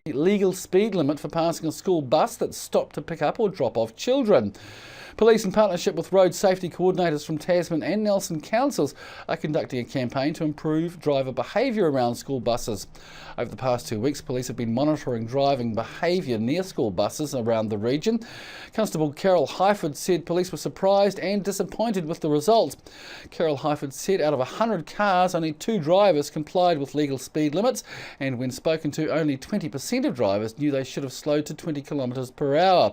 the legal speed limit for passing a school bus that stopped to pick up or drop off children. Police, in partnership with road safety coordinators from Tasman and Nelson councils, are conducting a campaign to improve driver behaviour around school buses. Over the past 2 weeks, police have been monitoring driving behaviour near school buses around the region. Constable Carol Highford said police were surprised and disappointed with the result. Carol Highford said out of 100 cars, only 2 drivers complied with legal speed limits, and when spoken to, only 20% of drivers knew they should have slowed to 20 km per hour.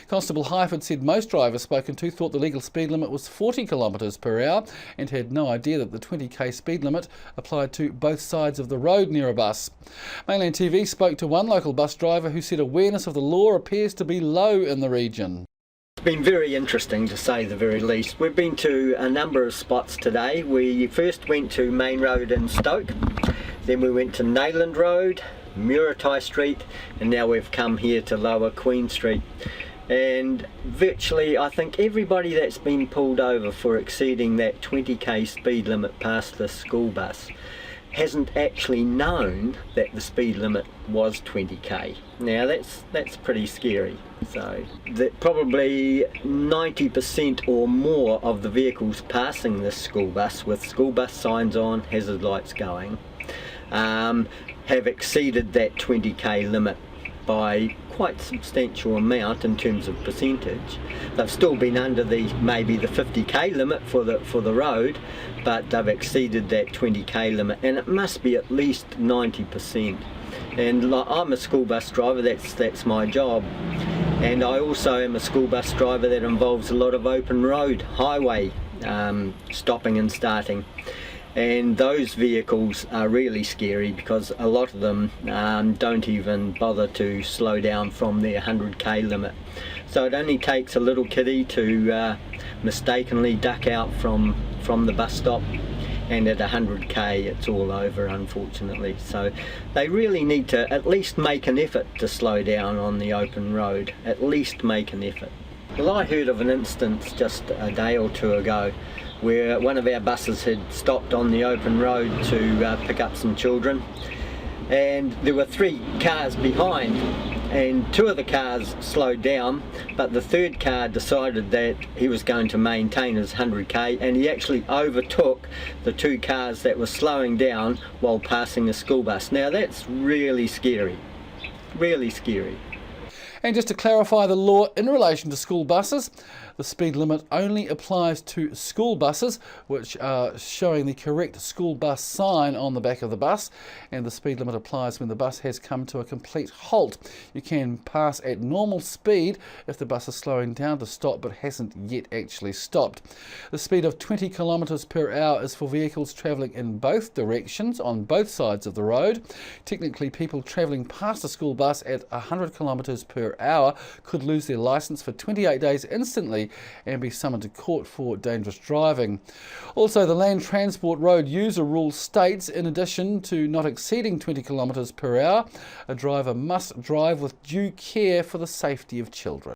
Constable Highford said most drivers spoken to thought the legal speed limit was 40 km per hour and had no idea that the 20k speed limit applied to both sides of the road near a bus. Mainland TV spoke to one local bus driver who said awareness of the law appears to be low in the region. It's been very interesting, to say the very least. We've been to a number of spots today. We first went to Main Road in Stoke, then we went to Nayland Road, Muratai Street, and now we've come here to Lower Queen Street. And virtually, I think everybody that's been pulled over for exceeding that 20k speed limit past the school bus hasn't actually known that the speed limit was 20k. Now that's pretty scary. So that probably 90% or more of the vehicles passing this school bus with school bus signs on, hazard lights going, have exceeded that 20k limit by quite substantial amount in terms of percentage. They've still been under maybe the 50k limit for the road, but they've exceeded that 20k limit, and it must be at least 90%. And I'm a school bus driver, that's my job, and I also am a school bus driver that involves a lot of open road highway stopping and starting. And those vehicles are really scary because a lot of them don't even bother to slow down from their 100k limit. So it only takes a little kiddie to mistakenly duck out from the bus stop, and at 100k it's all over, unfortunately. So they really need to at least make an effort to slow down on the open road, at least make an effort. Well, I heard of an instance just a day or two ago where one of our buses had stopped on the open road to pick up some children, and there were 3 cars behind, and 2 of the cars slowed down, but the 3rd car decided that he was going to maintain his 100k, and he actually overtook the 2 cars that were slowing down while passing a school bus. Now that's really scary, really scary. And just to clarify the law in relation to school buses, the speed limit only applies to school buses which are showing the correct school bus sign on the back of the bus, and the speed limit applies when the bus has come to a complete halt. You can pass at normal speed if the bus is slowing down to stop but hasn't yet actually stopped. The speed of 20 km per hour is for vehicles travelling in both directions on both sides of the road. Technically, people travelling past a school bus at 100 km per hour could lose their licence for 28 days instantly and be summoned to court for dangerous driving. Also, the Land Transport Road User Rule states, in addition to not exceeding 20 km per hour, a driver must drive with due care for the safety of children.